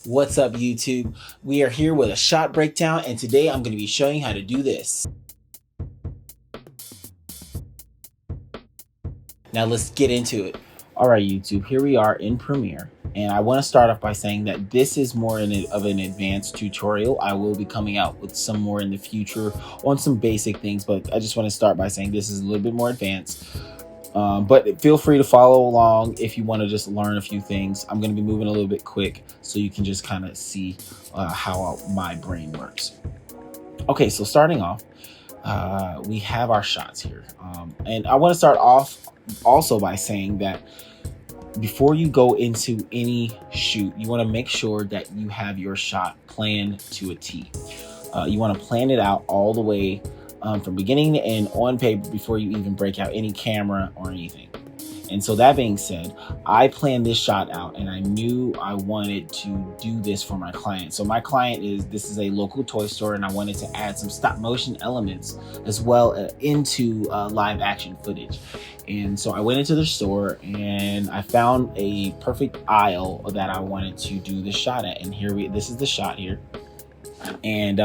What's up, YouTube? We are here with a shot breakdown, and today I'm going to be showing you how to do this. Now let's get into it. All right, YouTube, here we are in Premiere, and I want to start off by saying that this is more of an advanced tutorial. I will be coming out with some more in the future on some basic things, but I just want to start by saying this is a little bit more advanced. But feel free to follow along if you want to just learn a few things. I'm going to be moving a little bit quick so you can just kind of see how my brain works. Okay, so starting off, we have our shots here. And I want to start off also by saying that before you go into any shoot, you want to make sure that you have your shot planned to a T. You want to plan it out all the way from beginning to end on paper before you even break out any camera or anything. And so that being said, I planned this shot out and I knew I wanted to do this for my client. So my client this is a local toy store, and I wanted to add some stop motion elements as well into live action footage. And so I went into the store and I found a perfect aisle that I wanted to do the shot at. And this is the shot here. And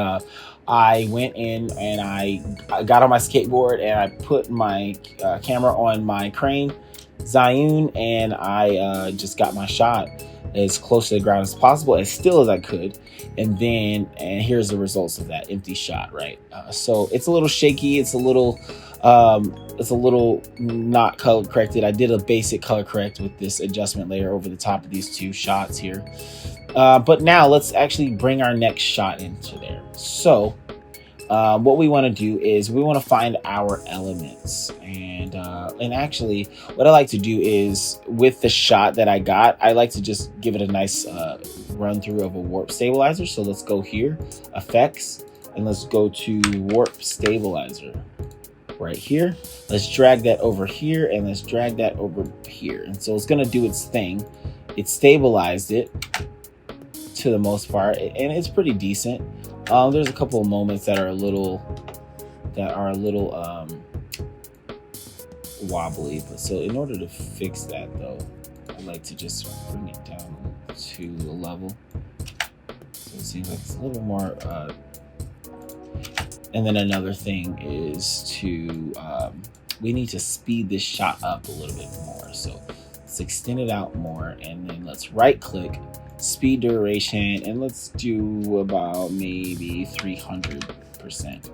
I went in and I got on my skateboard and I put my camera on my crane Zhiyun, and I just got my shot as close to the ground as possible, as still as I could. And here's the results of that empty shot, right? So it's a little shaky. It's a little not color corrected. I did a basic color correct with this adjustment layer over the top of these two shots here. But now let's actually bring our next shot into there. So what we want to do is we want to find our elements, and actually what I like to do is with the shot that I got, I like to just give it a nice run through of a warp stabilizer. So let's go here, effects, and let's go to warp stabilizer right here. Let's drag that over here and let's drag that over here. And so it's going to do its thing. It stabilized it to the most part, and it's pretty decent. There's a couple of moments that are a little wobbly, but so in order to fix that though, I like to just bring it down to the level so it seems like it's a little more and then another thing is to we need to speed this shot up a little bit more. So let's extend it out more, and then let's right click, speed duration, and let's do about maybe 300%.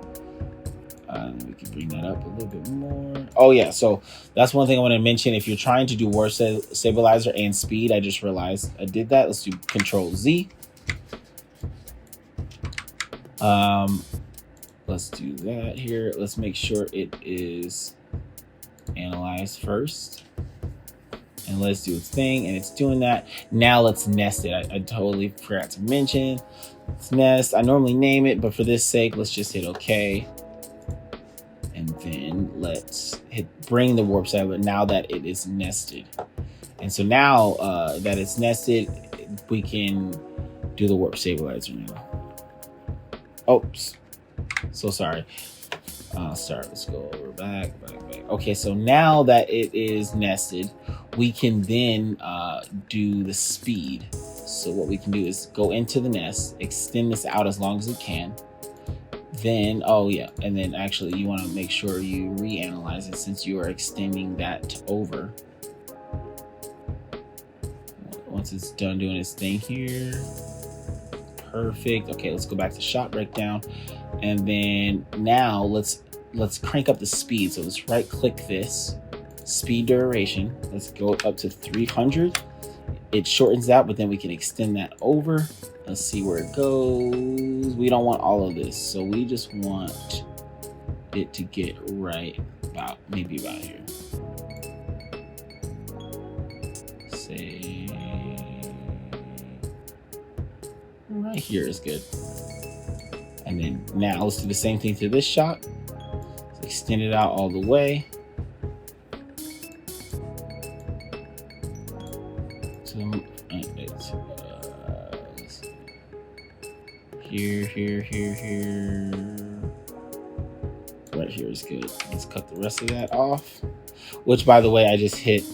We can bring that up a little bit more. Oh yeah, so that's one thing I want to mention. If you're trying to do warp stabilizer and speed, I just realized I did that. Let's do Control Z. Let's do that here. Let's make sure it is analyzed first. And let's do its thing, and it's doing that. Now let's nest it. I totally forgot to mention. Let's nest. I normally name it, but for this sake, let's just hit OK. And then let's bring the warp stabilizer now that it is nested. And so now that it's nested, we can do the warp stabilizer now. Oops. So sorry. Let's go over back. Okay, so now that it is nested, we can then do the speed. So what we can do is go into the nest, extend this out as long as it can. Then, oh yeah, and then actually you want to make sure you reanalyze it since you are extending that over. Once it's done doing its thing here. Perfect. Okay, let's go back to shot breakdown. And then now let's crank up the speed. So let's right click this, speed duration. Let's go up to 300. It shortens out, but then we can extend that over. Let's see where it goes. We don't want all of this, so we just want it to get right about maybe about here. Say right here is good. And then now let's do the same thing to this shot. Let's extend it out all the way. Here. Right here is good. Let's cut the rest of that off. Which, by the way, I just hit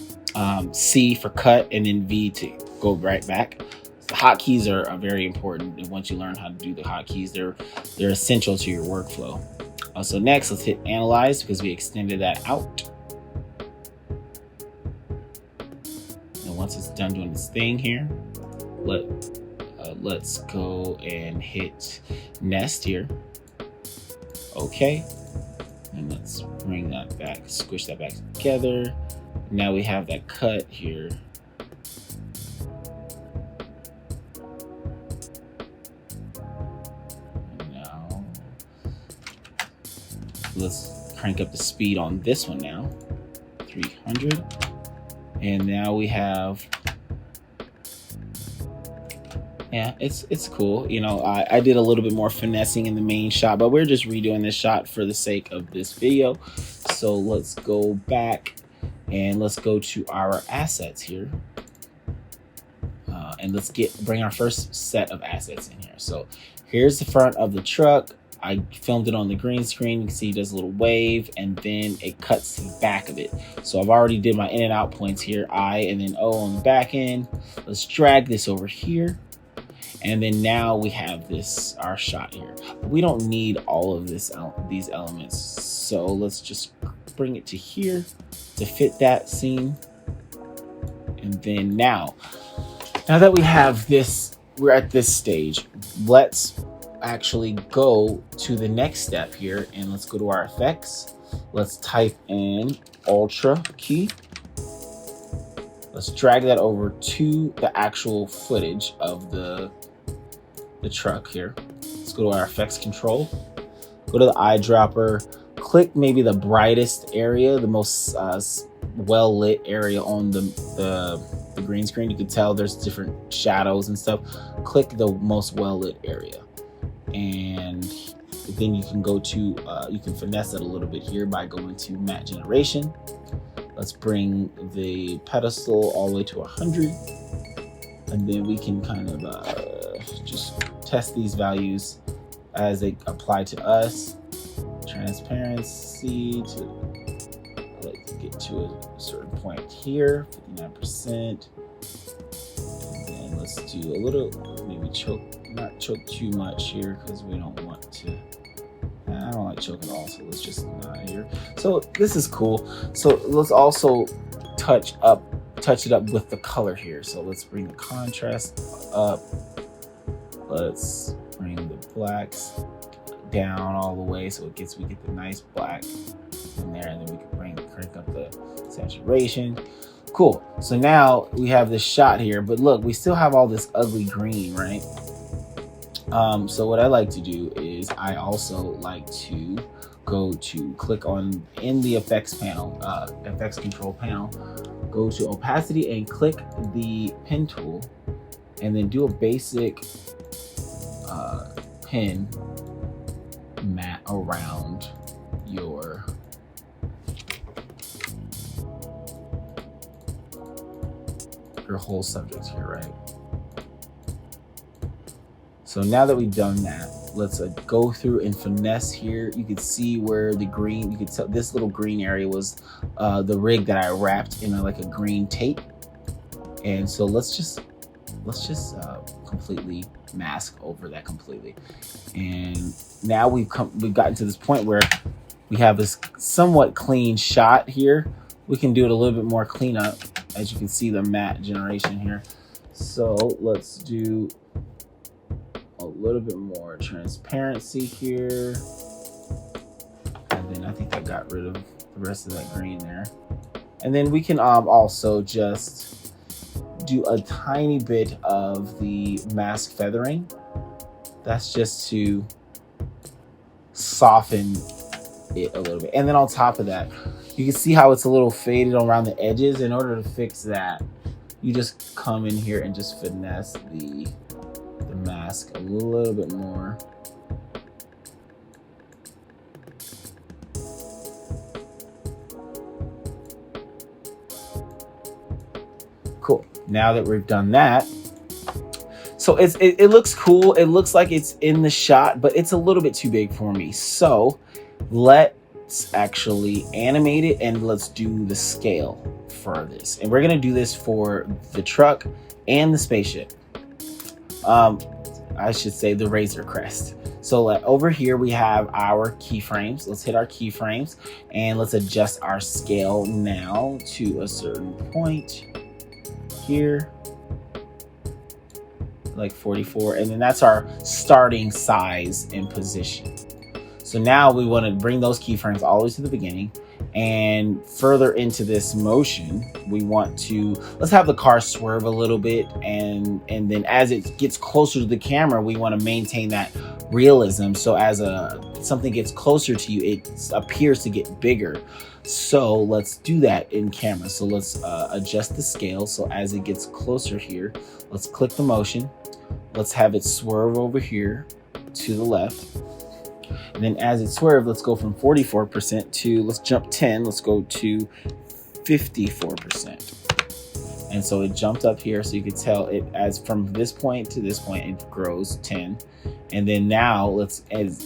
C for cut and then V to go right back. hotkeys are very important. And once you learn how to do the hotkeys, they're essential to your workflow. So next, let's hit analyze because we extended that out. And once it's done doing its thing here, let's go and hit nest here. Okay, and let's bring that back, squish that back together. Now we have that cut here. Now let's crank up the speed on this one now, 300. And now we have, yeah, it's cool. You know, I did a little bit more finessing in the main shot, but we're just redoing this shot for the sake of this video. So let's go back and let's go to our assets here. And let's bring our first set of assets in here. So here's the front of the truck. I filmed it on the green screen. You can see it does a little wave and then it cuts to the back of it. So I've already did my in and out points here, I and then O on the back end. Let's drag this over here. And then now we have this, our shot here. We don't need all of these elements. So let's just bring it to here to fit that scene. And then now that we have this, we're at this stage, let's actually go to the next step here and let's go to our effects. Let's type in Ultra key. Let's drag that over to the actual footage of the truck here. Let's go to our effects control, go to the eyedropper, click maybe the brightest area, the most well lit area on the green screen. You can tell there's different shadows and stuff. Click the most well lit area. And then you can go to, you can finesse it a little bit here by going to matte generation. Let's bring the pedestal all the way to 100. And then we can kind of just test these values as they apply to us. Transparency let's get to a certain point here, 59%. And then let's do a little, maybe not choke too much here because we don't want to. I don't like choke at all, so let's just not here. So this is cool. So let's also touch it up with the color here. So let's bring the contrast up. Let's bring the blacks down all the way so we get the nice black in there, and then we can crank up the saturation. Cool. So now we have this shot here, but look, we still have all this ugly green, right? So what I like to do is I also like to click on in the effects panel, effects control panel, go to opacity and click the pen tool, and then do a basic pen matte around your whole subject here, right? So now that we've done that, let's go through and finesse here. You can see where the green, you can tell this little green area was the rig that I wrapped in like a green tape. And so let's just completely mask over that completely. And now we've gotten to this point where we have this somewhat clean shot here. We can do it a little bit more cleanup, as you can see the matte generation here. So let's do a little bit more transparency here. And then I think I got rid of the rest of that green there. And then we can also just do a tiny bit of the mask feathering. That's just to soften it a little bit. And then on top of that, you can see how it's a little faded around the edges. In order to fix that, you just come in here and just finesse the mask a little bit more. Cool. Now that we've done that, so it looks cool. It looks like it's in the shot, but it's a little bit too big for me. So let's actually animate it and let's do the scale for this. And we're gonna do this for the truck and the spaceship. I should say the Razor Crest. So over here we have our keyframes. Let's hit our keyframes and let's adjust our scale now to a certain point here, like 44, and then that's our starting size and position. So now we want to bring those keyframes all the way to the beginning, and further into this motion we want to, let's have the car swerve a little bit, and then as it gets closer to the camera we want to maintain that realism. So as something gets closer to you, it appears to get bigger. So let's do that in camera. So let's adjust the scale. So as it gets closer here, let's click the motion, let's have it swerve over here to the left. And then as it swerves, let's go from 44% to, let's jump 10, let's go to 54%. And so it jumped up here, so you could tell it, as from this point to this point, it grows 10. And then now as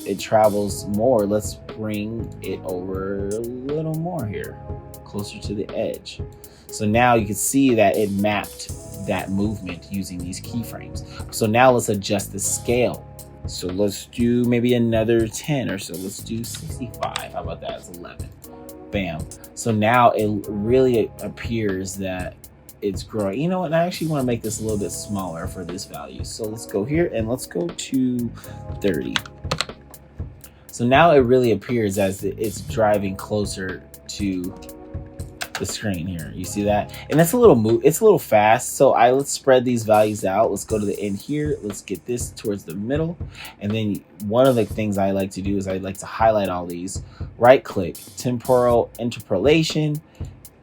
it travels more, let's bring it over a little more here, closer to the edge. So now you can see that it mapped that movement using these keyframes. So now let's adjust the scale. So let's do maybe another 10 or so. Let's do 65. How about that? It's 11. Bam. So now it really appears that it's growing. You know what? I actually want to make this a little bit smaller for this value. So let's go here and let's go to 30. So now it really appears as it's driving closer to the screen here. You see that? And that's a little it's a little fast. So let's spread these values out. Let's go to the end here. Let's get this towards the middle. And then one of the things I like to do is I like to highlight all these. Right click, temporal interpolation,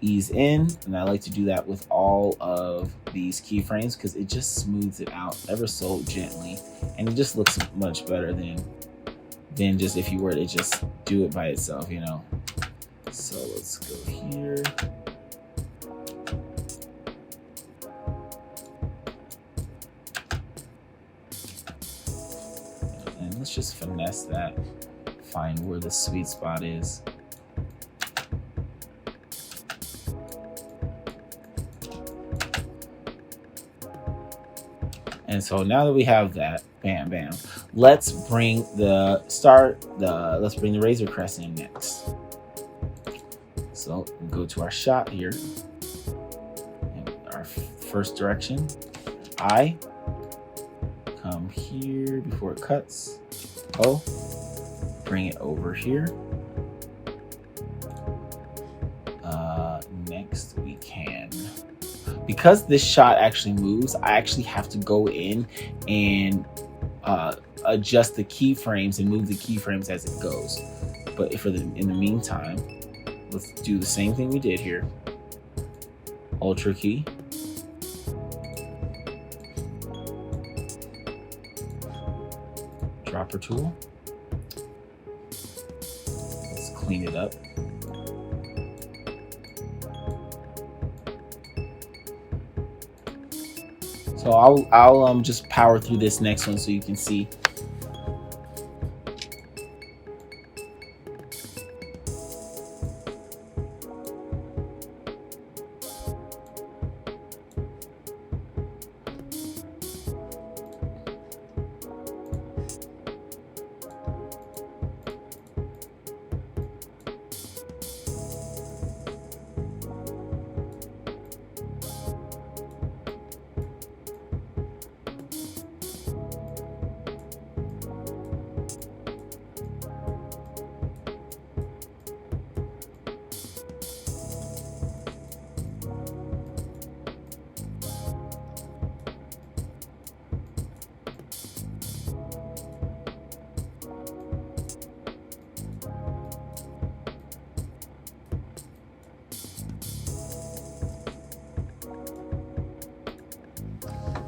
ease in. And I like to do that with all of these keyframes because it just smooths it out ever so gently. And it just looks much better than just if you were to just do it by itself, you know. So let's go here. And let's just finesse that, find where the sweet spot is. And so now that we have that, bam, bam, let's bring the Razor Crest in next. So go to our shot here, and our first direction, I come here before it cuts, O, bring it over here. Next we can, because this shot actually moves, I actually have to go in and adjust the keyframes and move the keyframes as it goes. But in the meantime, let's do the same thing we did here. Ultra key. Dropper tool. Let's clean it up. So I'll just power through this next one so you can see.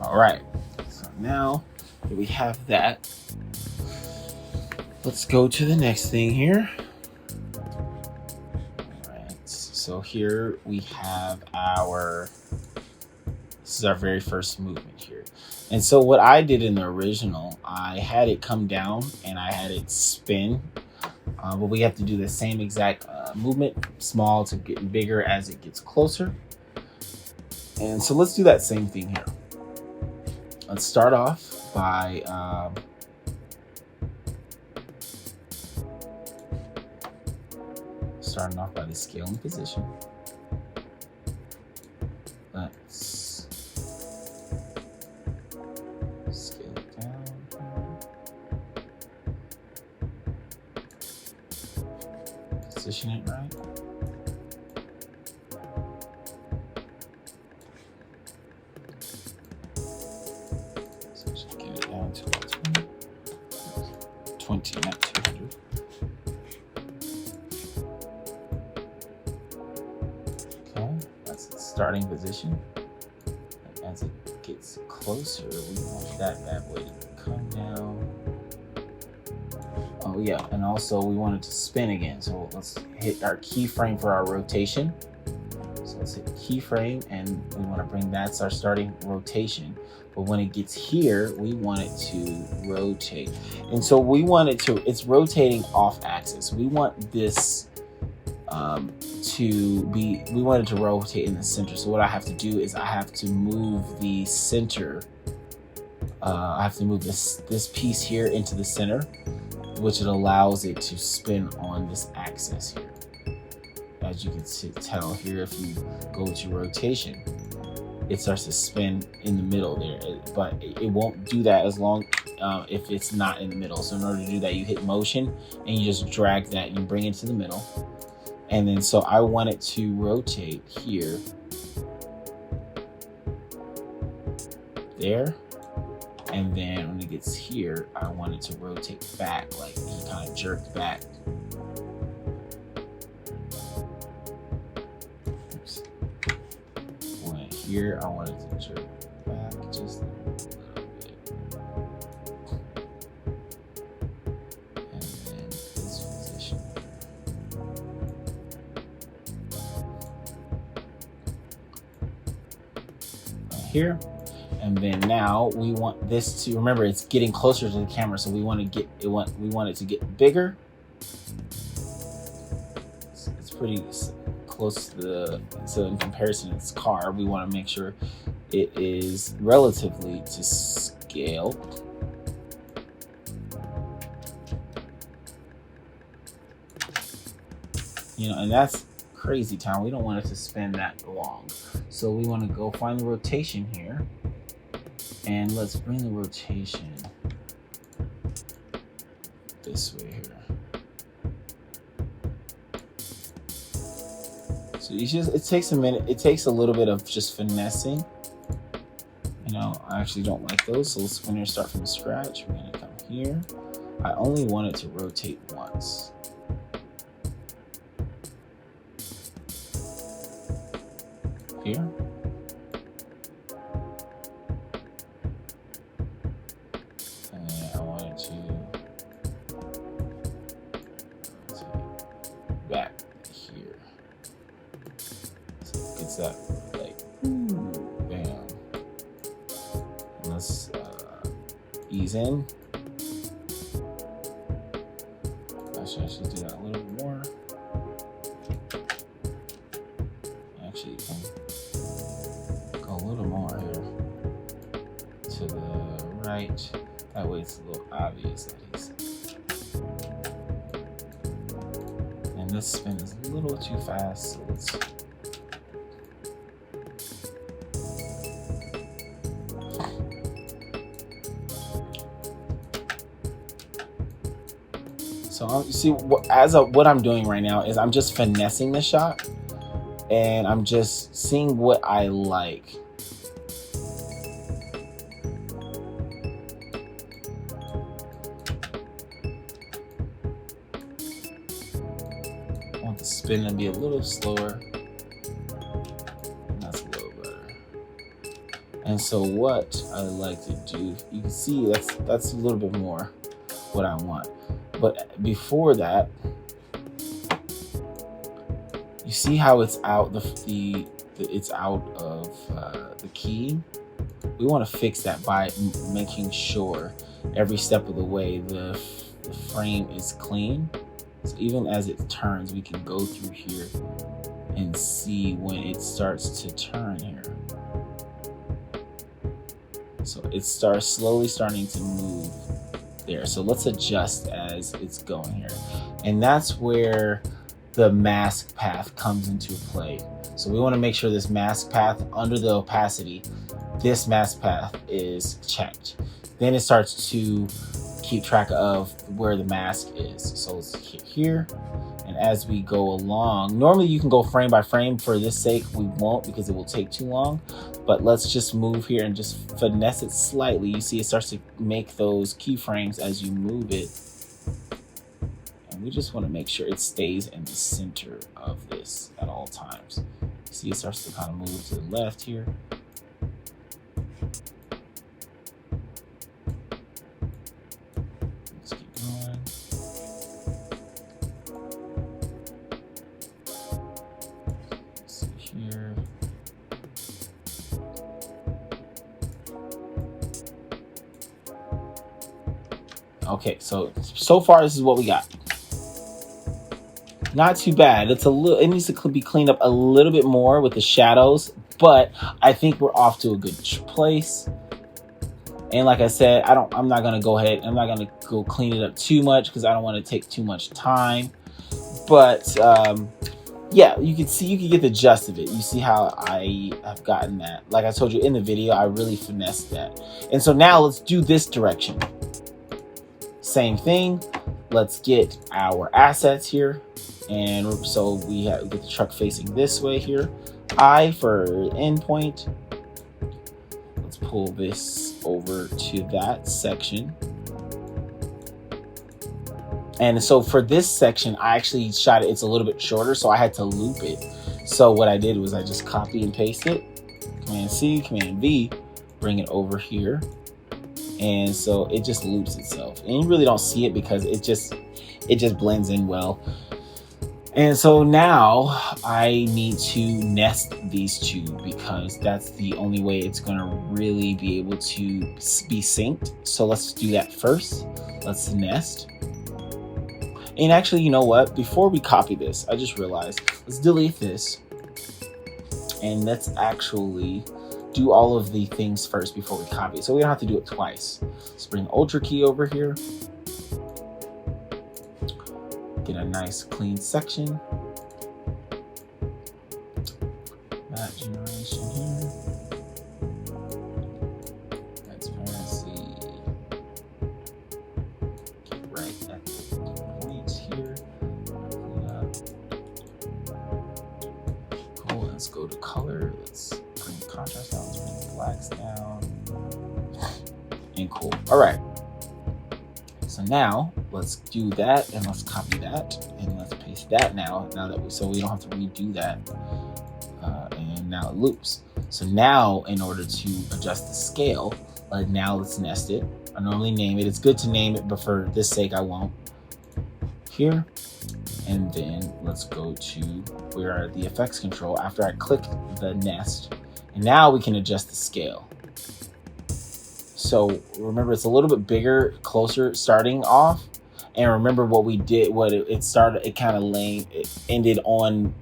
All right, so now that we have that, let's go to the next thing here. All right, so here we have this is our very first movement here. And so what I did in the original, I had it come down and I had it spin, but we have to do the same exact movement, small to getting bigger as it gets closer. And so let's do that same thing here. let's start off by starting off by the scaling position. Let's scale it down here. Position it right. So I should get it down to 20, not 200. Okay, that's its starting position. And as it gets closer, we want that bad boy to come down. Oh yeah, and also we want it to spin again. So let's hit our keyframe for our rotation. So let's hit keyframe, and we want to bring that's our starting rotation. But when it gets here, we want it to rotate. And so we want it to, it's rotating off axis. We want this we want it to rotate in the center. So what I have to do is I have to move the center. I have to move this piece here into the center, which it allows it to spin on this axis here. As you can tell here, if you go to rotation, it starts to spin in the middle there, but it won't do that as long if it's not in the middle. So in order to do that, you hit motion and you just drag that and you bring it to the middle. And then so I want it to rotate here, there, and then when it gets here, I want it to rotate back, like he kind of jerked back. Oops. When here, I want it to jerk back just a little bit. And then this position here. And then now we want this to, remember, it's getting closer to the camera, so we want to get it. We want it to get bigger. It's pretty close to the. So in comparison to this car, we want to make sure it is relatively to scale. You know, and that's crazy town. We don't want it to spin that long, so we want to go find the rotation here. And let's bring the rotation this way here. So you just, it takes a minute. It takes a little bit of just finessing. You know, I actually don't like those. So let's when you start from scratch, we're gonna come here. I only want it to rotate once. Here. Back here. So it gets that like bam. And let's ease in. Actually, I should do that a little bit more. Actually, you can go a little more here to the right. That way it's a little obvious that he's. And this spin is a little too fast, so let's. So you see, what I'm doing right now is I'm just finessing the shot, and I'm just seeing what I like. I want the spin to be a little slower. And that's a little better. And so what I like to do, you can see that's a little bit more what I want. But before that, you see how it's out it's out of the key. We want to fix that by making sure every step of the way the frame is clean. So even as it turns, we can go through here and see when it starts to turn here. So it starts slowly starting to move there. So let's adjust as it's going here. And that's where the mask path comes into play. So we want to make sure this mask path under the opacity, this mask path is checked. Then it starts to keep track of where the mask is. So let's hit here. And as we go along, normally you can go frame by frame. For this sake, we won't because it will take too long. But let's just move here and just finesse it slightly. You see it starts to make those keyframes as you move it. And we just want to make sure it stays in the center of this at all times. See, it starts to kind of move to the left here. Let's keep going. Let's see here. Okay, so far this is what we got. Not too bad. It needs to be cleaned up a little bit more with the shadows, but I think we're off to a good place. And like I said, I'm not gonna go ahead. I'm not gonna go clean it up too much because I don't want to take too much time. But yeah, you can get the gist of it. You see how I have gotten that. Like I told you in the video, I really finessed that. And so now let's do this direction. Same thing. Let's get our assets here. And so we get the truck facing this way here. I for endpoint. Let's pull this over to that section. And so for this section, I actually shot it. It's a little bit shorter, so I had to loop it. So what I did was I just copy and paste it. Command C, Command V, bring it over here. And so it just loops itself. And you really don't see it because it just blends in well. And so now I need to nest these two because that's the only way it's going to really be able to be synced. So let's do that first. Let's nest. And actually, you know what? Before we copy this, I just realized, let's delete this. And let's actually do all of the things first before we copy it. So we don't have to do it twice. Let's bring Ultra Key over here. Get a nice clean section. Matte generation here. Transparency. Get right at the point here. Cool, let's go to color. Let's bring the contrast down, let's bring the blacks down. And cool, all right. So now let's do that and let's copy that and let's paste that now that so we don't have to redo that. And now it loops. So now in order to adjust the scale, now let's nest it. I normally name it. It's good to name it, but for this sake, I won't. Here. And then let's go to where the effects control after I click the nest. And now we can adjust the scale. So remember, it's a little bit bigger, closer starting off. And remember what we did, it kind of it ended on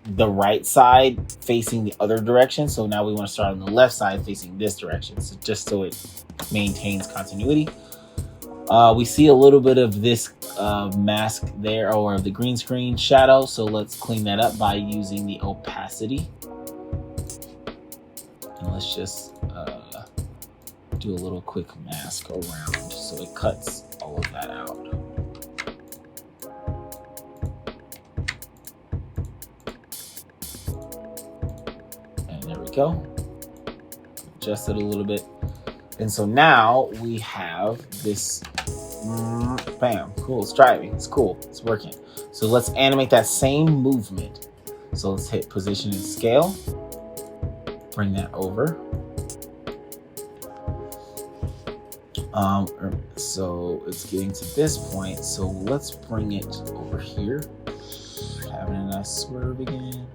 the right side facing the other direction. So now we want to start on the left side facing this direction. So just so it maintains continuity. We see a little bit of this mask there, or the green screen shadow. So let's clean that up by using the opacity. And let's just do a little quick mask around so it cuts all of that out. And there we go. Adjust it a little bit. And so now we have this, bam, cool, it's driving, it's cool, it's working. So let's animate that same movement. So let's hit position and scale, bring that over. So it's getting to this point. So let's bring it over here. Having a nice swerve again.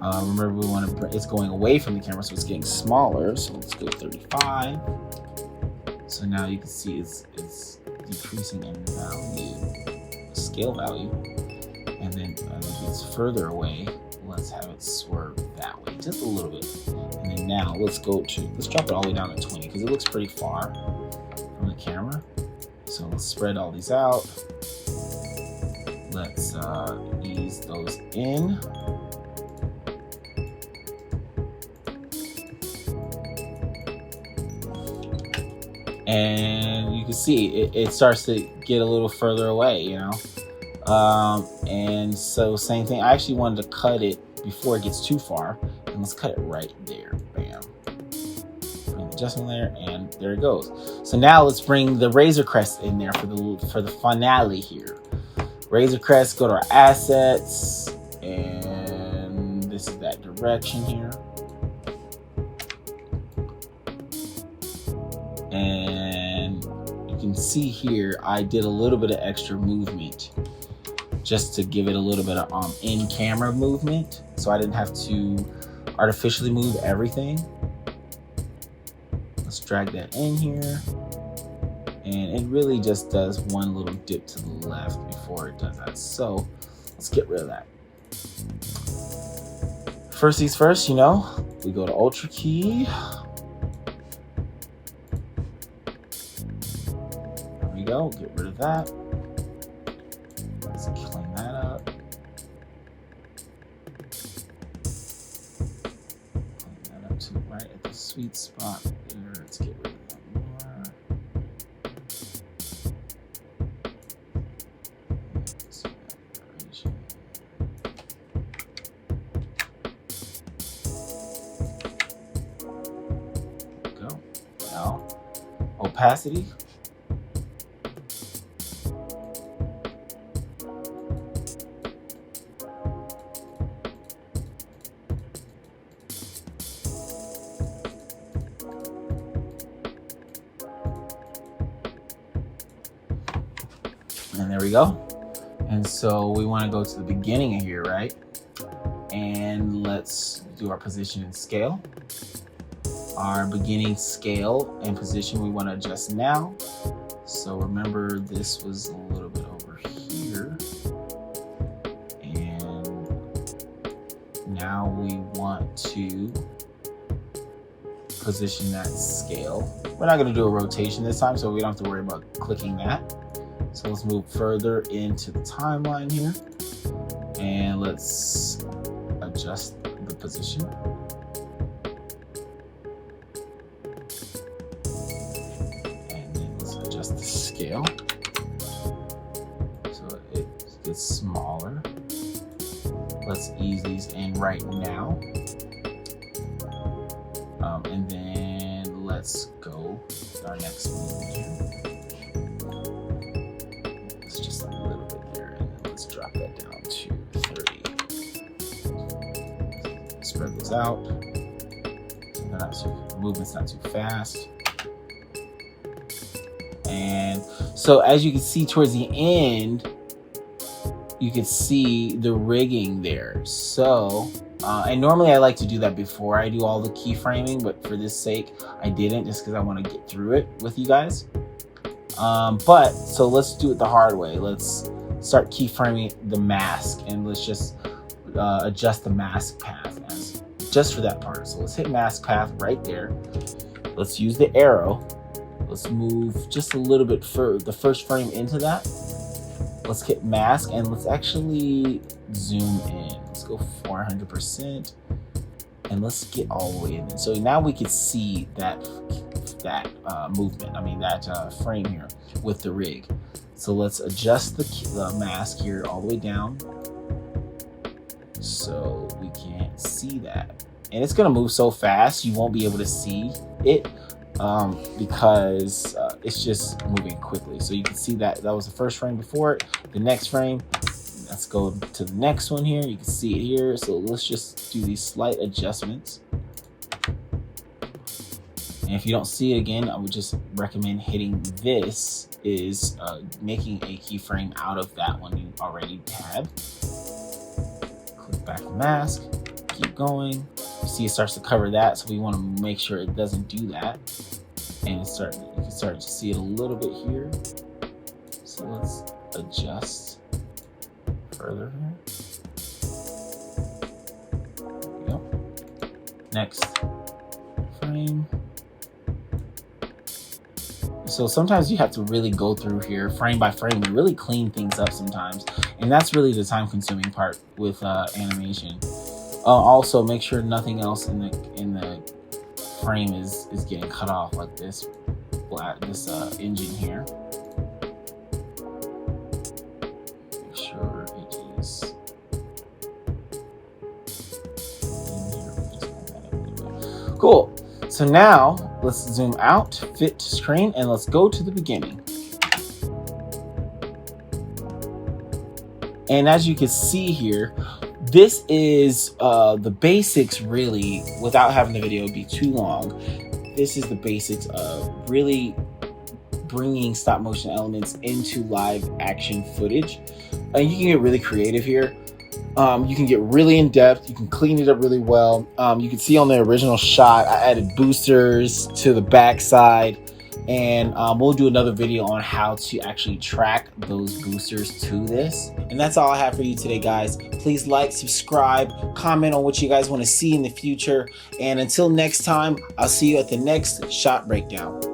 Remember, we want to bring, it's going away from the camera, so it's getting smaller. So let's go 35. So now you can see it's decreasing in value, scale value. And then as it gets further away, let's have it swerve that way. just a little bit. And then now let's drop it all the way down to 20 because it looks pretty far from the camera. So let's spread all these out. Let's ease those in. And you can see it starts to get a little further away, you know. And so same thing. I actually wanted to cut it before it gets too far, and let's cut it right there. Bam. Bring the adjustment layer, and there it goes. So now let's bring the Razor Crest in there for the finale here. Razor Crest, go to our assets, and this is that direction here. And you can see here, I did a little bit of extra movement just to give it a little bit of in-camera movement, so I didn't have to artificially move everything. Let's drag that in here, and it really just does one little dip to the left before it does that. So let's get rid of that. First things first, you know, we go to Ultra Key. There we go, get rid of that. Let's clean that up. Clean that up to right at the sweet spot there. Let's get rid of that more. There we go. Now, opacity. And there we go. And so we want to go to the beginning of here, right? And let's do our position and scale. Our beginning scale and position we want to adjust now. So remember, this was a little bit over here. And now we want to position that scale. We're not going to do a rotation this time, so we don't have to worry about clicking that. So let's move further into the timeline here, and let's adjust the position. And then let's adjust the scale so it gets smaller. Let's ease these in right now. And then let's go to our next movement here. Just a little bit there, and then let's drop that down to 30. Spread those out. So movement's not too fast. And so as you can see towards the end, you can see the rigging there. So, and normally I like to do that before I do all the keyframing, but for this sake, I didn't, just because I want to get through it with you guys. So let's do it the hard way. Let's start keyframing the mask, and let's just adjust the mask path just for that part. So let's hit mask path right there. Let's use the arrow. Let's move just a little bit further, the first frame into that. Let's hit mask, and let's actually zoom in. Let's go 400%, and let's get all the way in. So now we can see that movement, that frame here with the rig. So let's adjust the mask here all the way down so we can't see that. And it's gonna move so fast you won't be able to see it because it's just moving quickly. So you can see that was the first frame before it. The next frame, let's go to the next one here. You can see it here. So let's just do these slight adjustments. And if you don't see it again, I would just recommend hitting this, is making a keyframe out of that one you already had. Click back to mask, keep going. You see it starts to cover that, so we want to make sure it doesn't do that. And you can start to see it a little bit here. So let's adjust further here. There we go. Next frame. So sometimes you have to really go through here frame by frame and really clean things up sometimes. And that's really the time consuming part with animation. Also make sure nothing else in the frame is getting cut off, like this engine here. Make sure it is cool. So now let's zoom out, fit to screen, and let's go to the beginning. And as you can see here, this is the basics, really, without having the video be too long. This is the basics of really bringing stop motion elements into live action footage. And you can get really creative here. You can get really in depth. You can clean it up really well. You can see on the original shot, I added boosters to the backside. And we'll do another video on how to actually track those boosters to this. And that's all I have for you today, guys. Please like, subscribe, comment on what you guys want to see in the future. And until next time, I'll see you at the next shot breakdown.